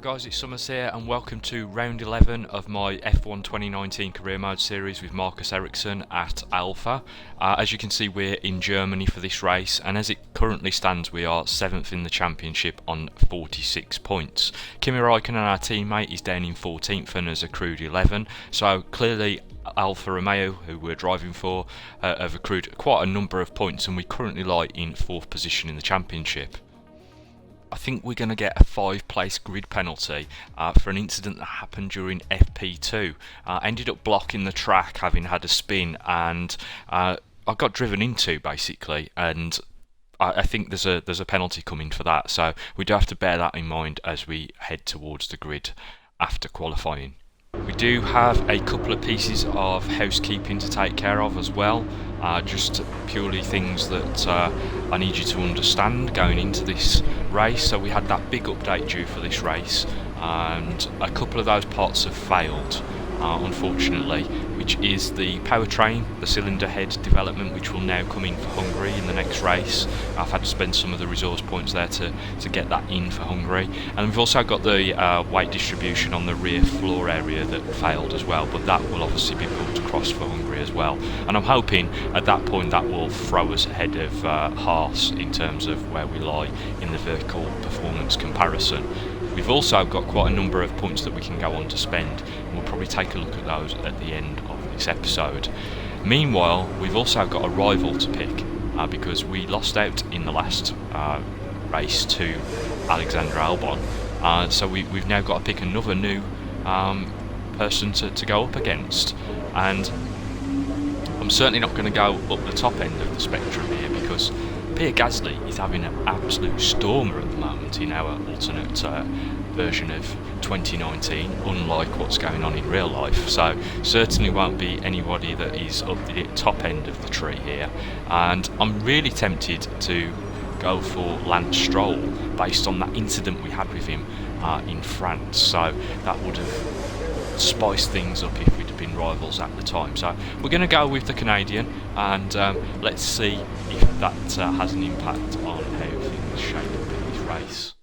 guys, it's Summers here and welcome to round 11 of my F1 2019 career mode series with Marcus Ericsson at Alfa. As you can see, we're in Germany for this race, and as it currently stands we are 7th in the championship on 46 points. Kimi Räikkönen, our teammate, is down in 14th and has accrued 11, so clearly Alfa Romeo, who we're driving for, have accrued quite a number of points, and we currently lie in 4th position in the championship. I think we're going to get a 5-place grid penalty for an incident that happened during FP2. Ended up blocking the track having had a spin, and I got driven into basically, and I think there's a penalty coming for that, so we do have to bear that in mind as we head towards the grid after qualifying. We do have a couple of pieces of housekeeping to take care of as well, just purely things that I need you to understand going into this race. So we had that big update due for this race, and a couple of those parts have failed, unfortunately, which is the powertrain, the cylinder head development, which will now come in for Hungary in the next race. I've had to spend some of the resource points there to get that in for Hungary, and we've also got the weight distribution on the rear floor area that failed as well, but that will obviously be built across for Hungary as well, and I'm hoping at that point that will throw us ahead of Haas in terms of where we lie in the vehicle performance comparison. We've also got quite a number of points that we can go on to spend, and we'll probably take a look at those at the end of this episode. Meanwhile, we've also got a rival to pick, because we lost out in the last race to Alexander Albon, so we've now got to pick another new person to go up against, and I'm certainly not going to go up the top end of the spectrum here, because Pierre Gasly is having an absolute stormer at the moment in our alternate version of 2019, unlike what's going on in real life, so certainly won't be anybody that is up the top end of the tree here, and I'm really tempted to go for Lance Stroll based on that incident we had with him in France, so that would have spiced things up if we'd have been rivals at the time. So we're going to go with the Canadian, and let's see if that has an impact on how things shape up in this race.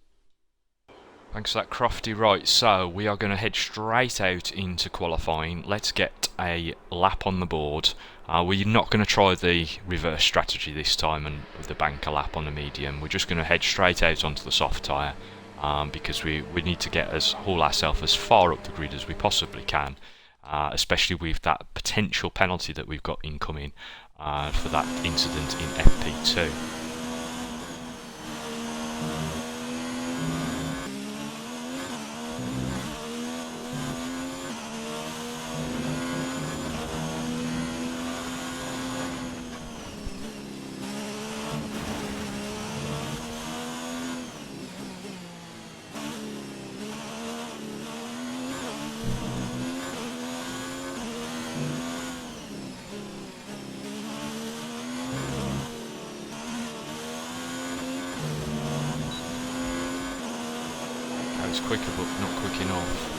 Thanks for that, Crofty. Right, so we are going to head straight out into qualifying. Let's get a lap on the board. We're not going to try the reverse strategy this time and with the banker lap on the medium. We're just going to head straight out onto the soft tyre, because we need to haul ourselves as far up the grid as we possibly can, especially with that potential penalty that we've got incoming for that incident in FP2. It's quicker but not quick enough.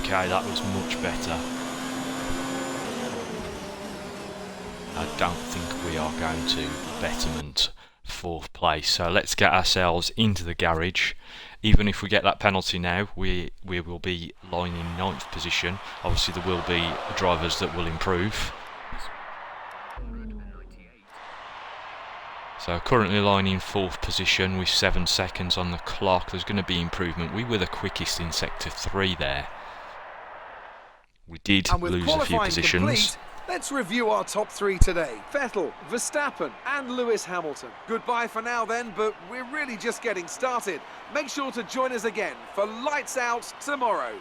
Okay, that was much better. I don't think we are going to betterment 4th place, so let's get ourselves into the garage. Even if we get that penalty now, we will be lying in 9th position. Obviously there will be drivers that will improve. So currently lying in 4th position with 7 seconds on the clock. There's going to be improvement. We were the quickest in sector 3 there. We did lose a few positions. Complete, let's review our top 3 today. Vettel, Verstappen and Lewis Hamilton. Goodbye for now then, but we're really just getting started. Make sure to join us again for Lights Out tomorrow.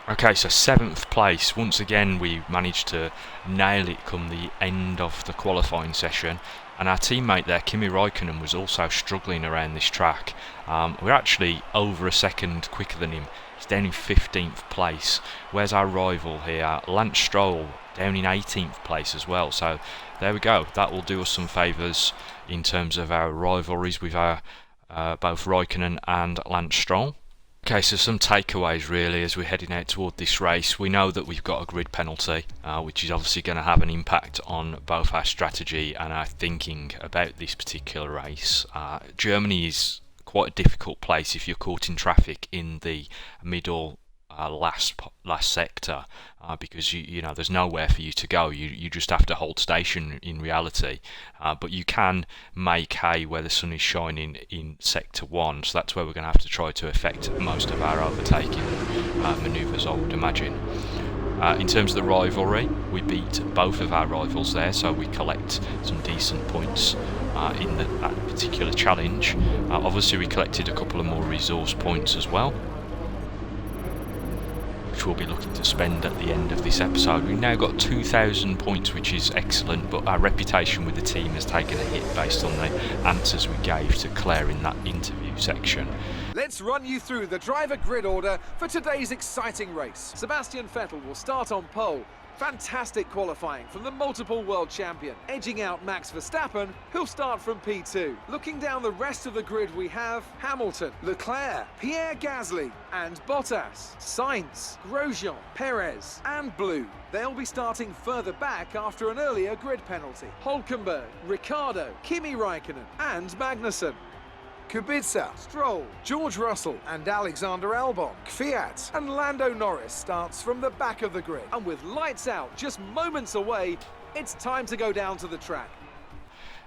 Okay, so 7th place. Once again we managed to nail it come the end of the qualifying session, and our teammate there, Kimi Räikkönen, was also struggling around this track. We're actually over a second quicker than him He's down in 15th place. Where's our rival here? Lance Stroll down in 18th place as well. So there we go. That will do us some favours in terms of our rivalries with our both Raikkonen and Lance Stroll. Okay, so some takeaways really as we're heading out toward this race. We know that we've got a grid penalty, which is obviously going to have an impact on both our strategy and our thinking about this particular race. Germany is quite a difficult place if you're caught in traffic in the middle last sector, because you know there's nowhere for you to go. You just have to hold station in reality, but you can make hay where the sun is shining in sector 1, so that's where we're going to have to try to effect most of our overtaking manoeuvres, I would imagine. In terms of the rivalry, we beat both of our rivals there, so we collect some decent points in that particular challenge. Obviously we collected a couple of more resource points as well, which we'll be looking to spend at the end of this episode. We've now got 2,000 points, which is excellent, but our reputation with the team has taken a hit based on the answers we gave to Claire in that interview section. Let's run you through the driver grid order for today's exciting race. Sebastian Vettel will start on pole. Fantastic qualifying from the multiple world champion, edging out Max Verstappen, who'll start from P2. Looking down the rest of the grid, we have Hamilton, Leclerc, Pierre Gasly and Bottas, Sainz, Grosjean, Perez and Blue. They'll be starting further back after an earlier grid penalty. Hülkenberg, Ricciardo, Kimi Raikkonen and Magnussen. Kubica, Stroll, George Russell and Alexander Albon, Kvyat and Lando Norris starts from the back of the grid. And with lights out just moments away, it's time to go down to the track.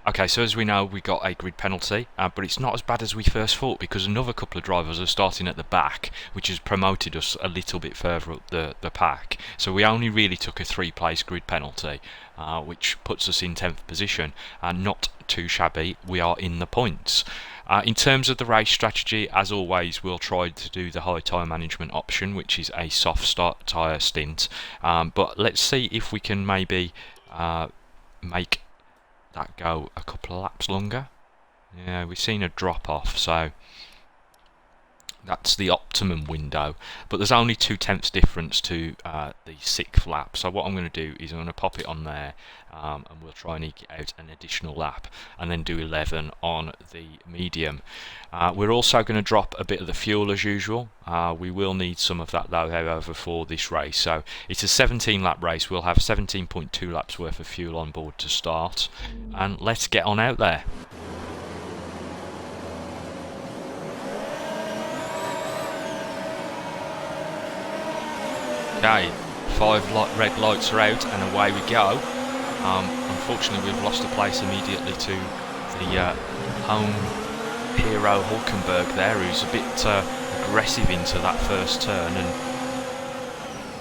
Okay, so as we know, we got a grid penalty, but it's not as bad as we first thought, because another couple of drivers are starting at the back, which has promoted us a little bit further up the pack. So we only really took a 3-place grid penalty, which puts us in 10th position, and not too shabby. We are in the points. In terms of the race strategy, as always, we'll try to do the high tyre management option, which is a soft start tyre stint. But let's see if we can maybe make that go a couple of laps longer. Yeah, we've seen a drop off, so that's the optimum window, but there's only 0.2 difference to the 6th lap. So what I'm going to do is I'm going to pop it on there, and we'll try and eke out an additional lap and then do 11 on the medium. We're also going to drop a bit of the fuel as usual. We will need some of that though, however, for this race. So it's a 17 lap race. We'll have 17.2 laps worth of fuel on board to start, and let's get on out there. Okay, 5 red lights are out and away we go. Unfortunately we've lost a place immediately to the home hero Hülkenberg there, who's a bit aggressive into that first turn, and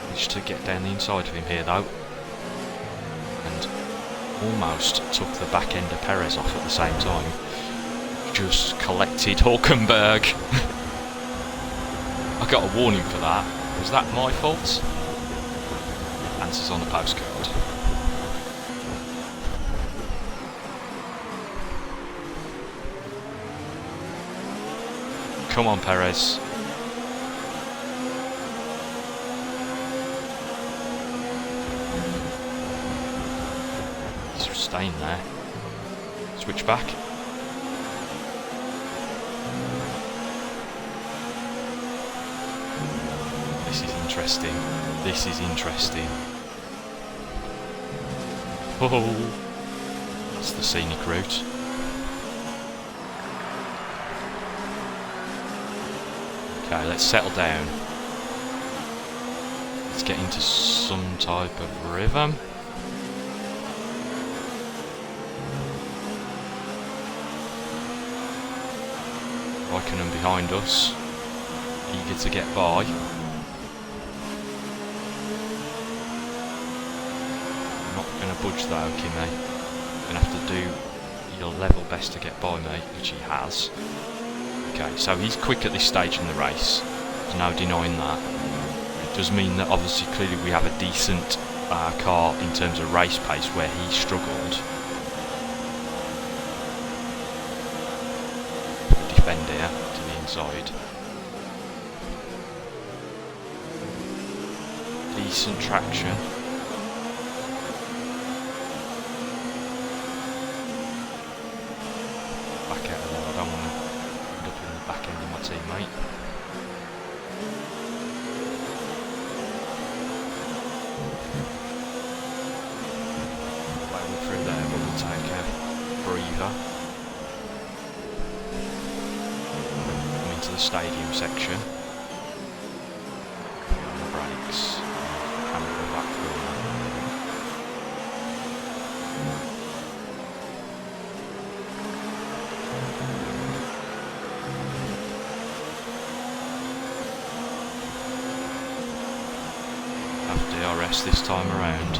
managed to get down the inside of him here though, and almost took the back end of Perez off at the same time. Just collected Hülkenberg. I got a warning for that. Was that my fault? Answers on the postcard. Come on, Perez. He's staying there. Switch back. This is interesting. This is interesting. Oh, that's the scenic route. Okay, let's settle down. Let's get into some type of rhythm. Raikkonen behind us, eager to get by. Going to budge though, Kimi. Going to have to do your level best to get by me, which he has. Okay, so he's quick at this stage in the race. There's no denying that. It does mean that obviously clearly we have a decent car in terms of race pace where he struggled. Defend here to the inside. decent traction. Back out of there, I don't want to end up in the back end of my teammate. Way through there, but we'll take a breather. Come into the stadium section. On the brakes. Hammer the back wheel. Have DRS this time around.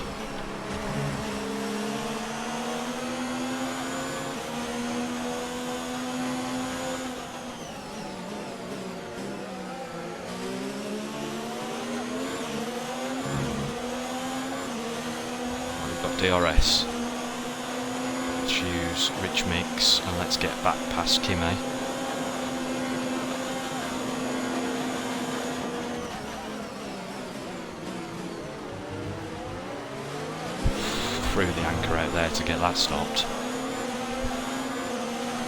DRS. Let's use Rich Mix and let's get back past Kimmy. Threw the anchor out there to get that stopped.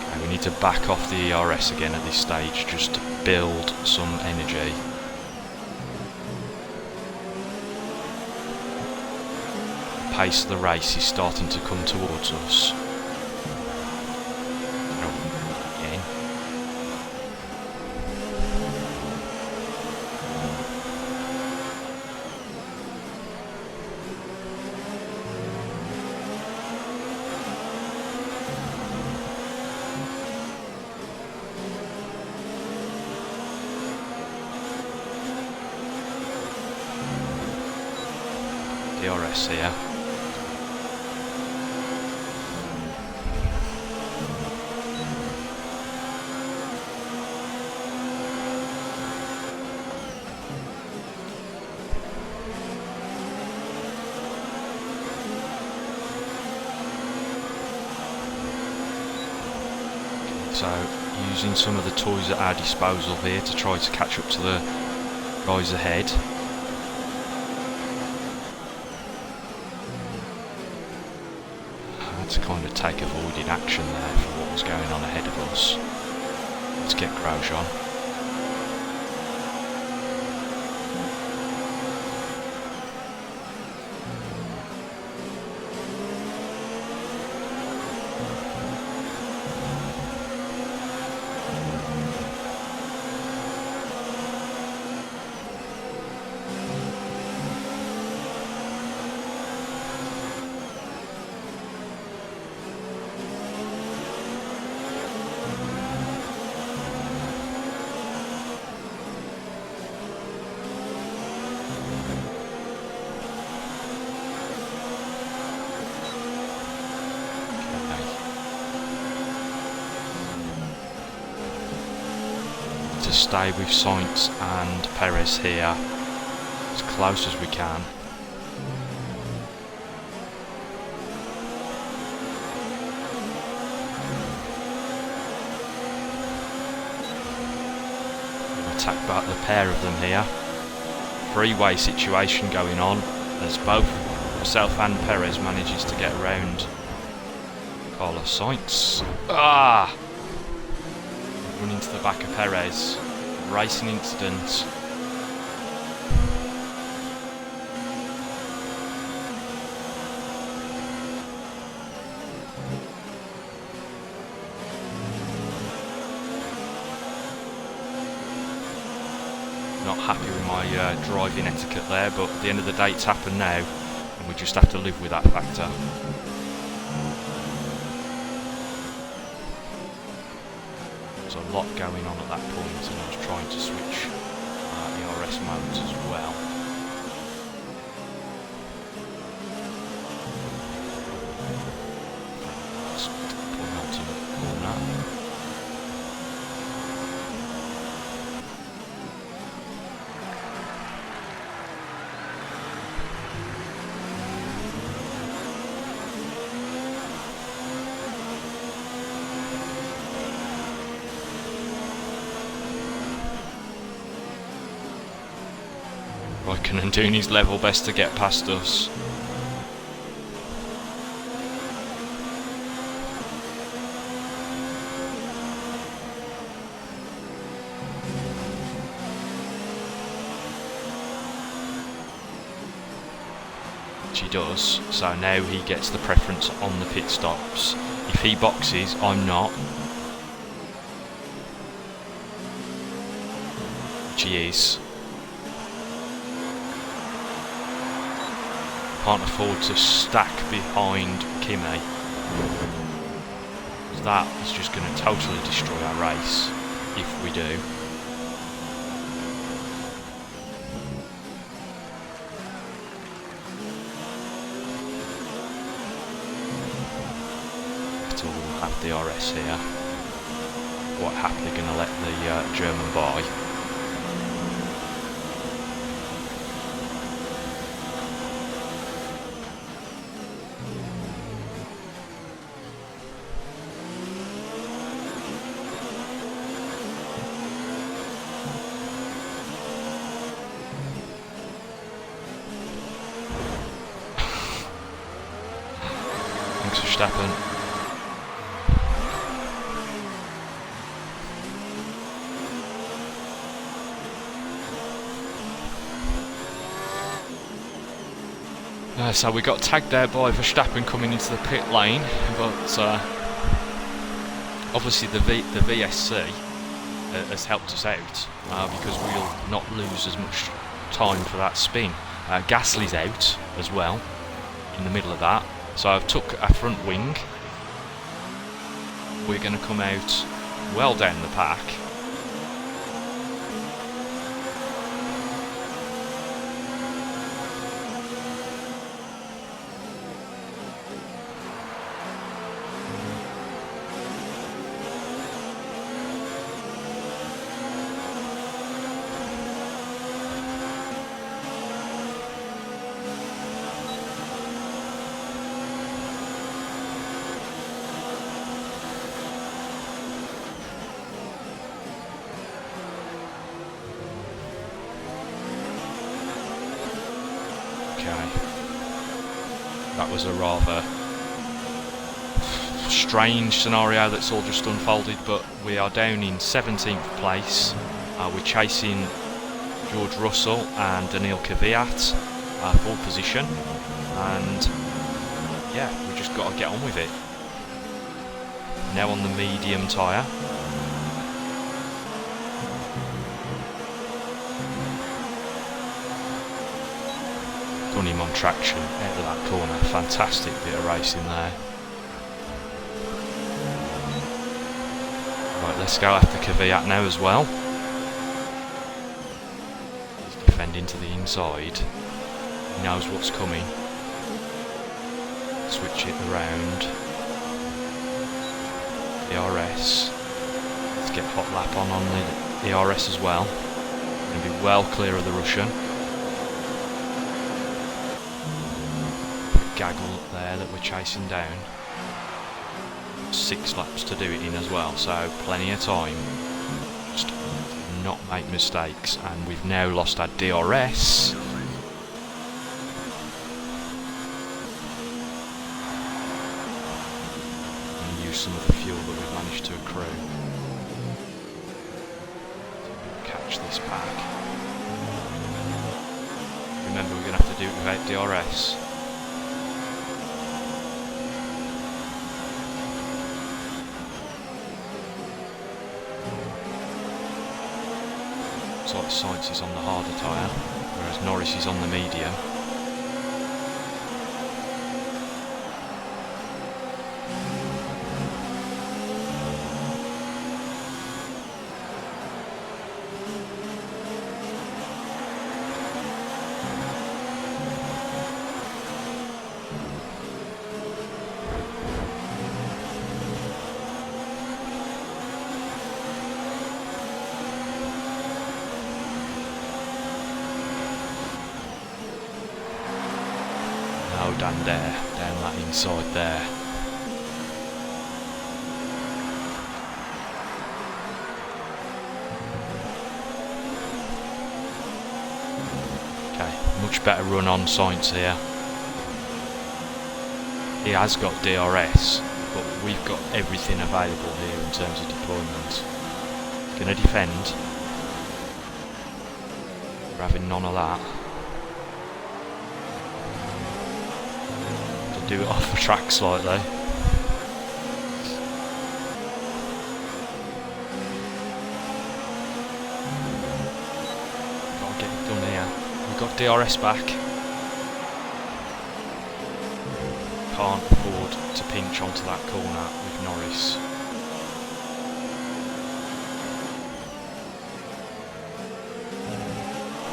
Okay, we need to back off the ERS again at this stage just to build some energy. Pace of the race is starting to come towards us. Again. DRS here. So, using some of the toys at our disposal here to try to catch up to the guys ahead. I had to kind of take avoided action there for what was going on ahead of us. Let's get Grosjean. To stay with Sainz and Perez here as close as we can. Attack back the pair of them here. Three-way situation going on as both myself and Perez manages to get around Carlos Sainz. Run into the back of Perez. Racing incident. Not happy with my driving etiquette there, but at the end of the day it's happened now and we just have to live with that factor. There's a lot going on at that point and I was trying to switch ERS modes as well. Let's pull him out to the corner. Raikkonen doing his level best to get past us. Which he does, so now he gets the preference on the pit stops. If he boxes, I'm not. Which he is. Can't afford to stack behind Kimi. That is just going to totally destroy our race if we do. Vettel will have DRS here. Quite happily going to let the German by. Thanks Verstappen. So we got tagged there by Verstappen coming into the pit lane, but obviously the VSC has helped us out because we'll not lose as much time for that spin. Gasly's out as well in the middle of that, so I've took a front wing. We're going to come out well down the pack. That was a rather strange scenario that's all just unfolded, but we are down in 17th place. We're chasing George Russell and Daniil Kvyat, pole position, and yeah, we just got to get on with it. Now on the medium tyre. Done him on traction out of that corner. Fantastic bit of racing there. Right, let's go after Kvyat now as well. He's defending to the inside. He knows what's coming. Switch it around. DRS. Let's get hot lap on the DRS as well. Going to be well clear of the Russian. Gaggle up there that we're chasing down. 6 laps to do it in as well, so plenty of time. Just not make mistakes, and we've now lost our DRS. And use some of the fuel that we've managed to accrue. Catch this pack. Remember, we're going to have to do it without DRS. Like Sainz is on the harder tyre, whereas Norris is on the medium. Down that inside there. much better run on Sainz here. He has got DRS, but we've got everything available here in terms of deployment. Gonna defend. We're having none of that. To do it off the track slightly. Gotta get it done here. We've got DRS back. Can't afford to pinch onto that corner with Norris.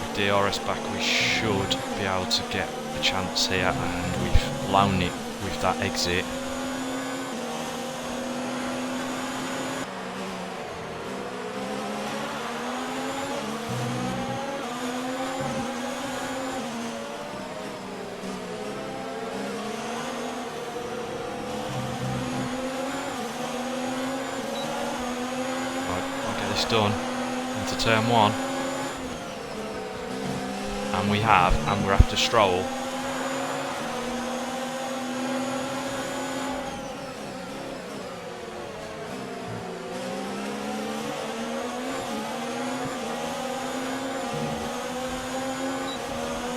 With DRS back we should be able to get a chance here, and we've blown it with that exit. Done into turn 1, and we have, and we're after Stroll.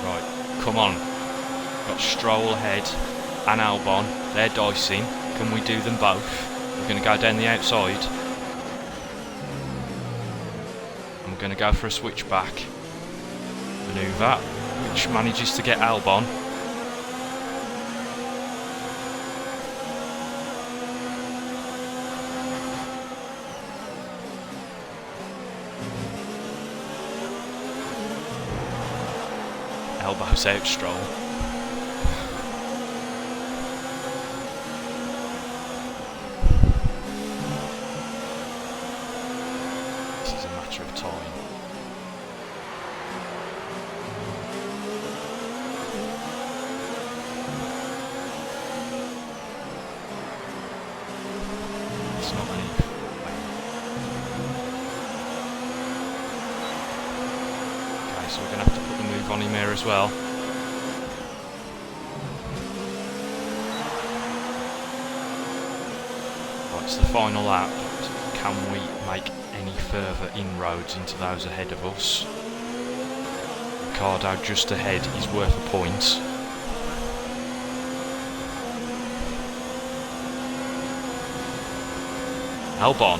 Right, come on, got Stroll ahead and Albon, they're dicing. Can we do them both? We're going to go down the outside. Going to go for a switchback manoeuvre, which manages to get Albon. Elbows out Stroll. This is a matter of time. So we're going to have to put the move on him here as well. Right, it's the final lap. Can we make any further inroads into those ahead of us? Ricardo just ahead is worth a point. Albon.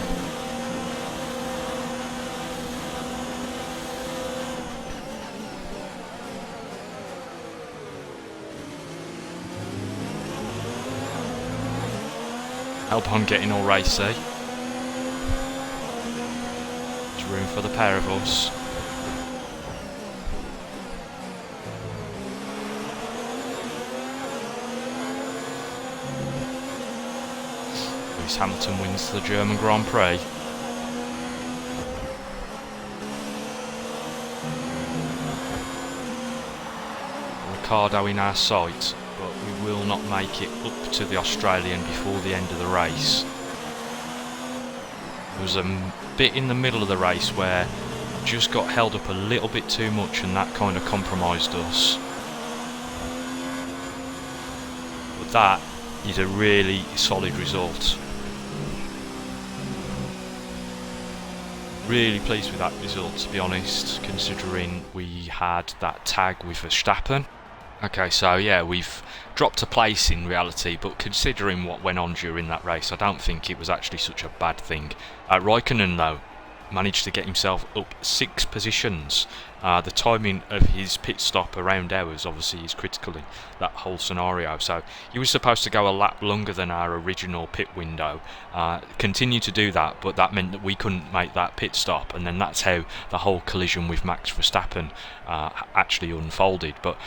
Albon getting all racy. There's room for the pair of us. Lewis Hamilton wins the German Grand Prix. Ricardo in our sight, but we will not make it up to the Australian before the end of the race. There was a bit in the middle of the race where just got held up a little bit too much, and that kind of compromised us. But that is a really solid result. Really pleased with that result, to be honest, considering we had that tag with Verstappen. Okay, so yeah, we've dropped a place in reality, but considering what went on during that race, I don't think it was actually such a bad thing. Raikkonen, though, managed to get himself up 6 positions. The timing of his pit stop around ours obviously is critical in that whole scenario. So he was supposed to go a lap longer than our original pit window. Continued to do that, but that meant that we couldn't make that pit stop, and then that's how the whole collision with Max Verstappen actually unfolded. But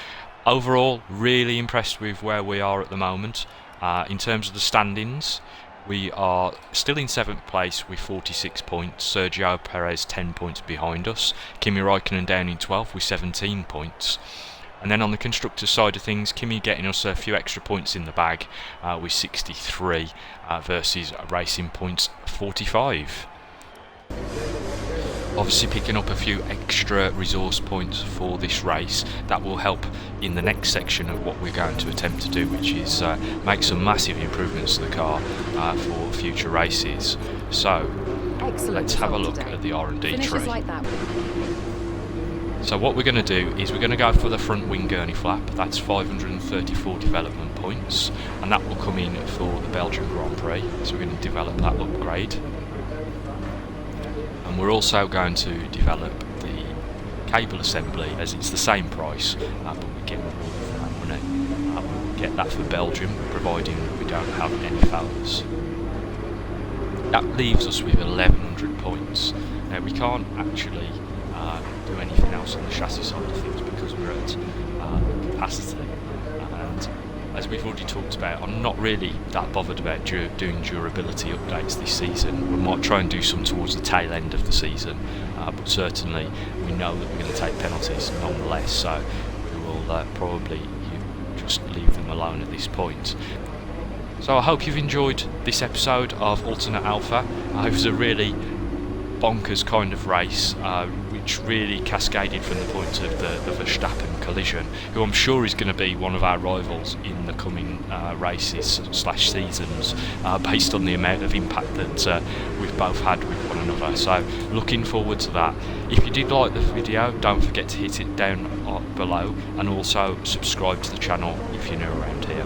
overall, really impressed with where we are at the moment. In terms of the standings, we are still in 7th place with 46 points. Sergio Perez 10 points behind us. Kimi Raikkonen down in 12th with 17 points. And then on the constructors side of things, Kimi getting us a few extra points in the bag with 63 versus Racing Points 45. Obviously picking up a few extra resource points for this race that will help in the next section of what we're going to attempt to do, which is make some massive improvements to the car for future races. So let's have a look at the R&D tree. So what we're going to do is we're going to go for the front wing gurney flap. That's 534 development points, and that will come in for the Belgian Grand Prix. So we're going to develop that upgrade. And we're also going to develop the cable assembly, as it's the same price, but we get more for that money. We'll get that for Belgium, providing we don't have any failures. That leaves us with 1100 points. Now we can't actually do anything else on the chassis side of things because we're at capacity, and as we've already talked about, I'm not really that bothered about doing durability updates this season. We might try and do some towards the tail end of the season, but certainly we know that we're going to take penalties nonetheless, so we will probably just leave them alone at this point. So I hope you've enjoyed this episode of Alternate Alpha. It was a really bonkers kind of race, which really cascaded from the point of the Verstappen collision, who I'm sure is going to be one of our rivals in the coming races / seasons, based on the amount of impact that we've both had with one another. So looking forward to that. If you did like the video, don't forget to hit it down below, and also subscribe to the channel if you're new around here.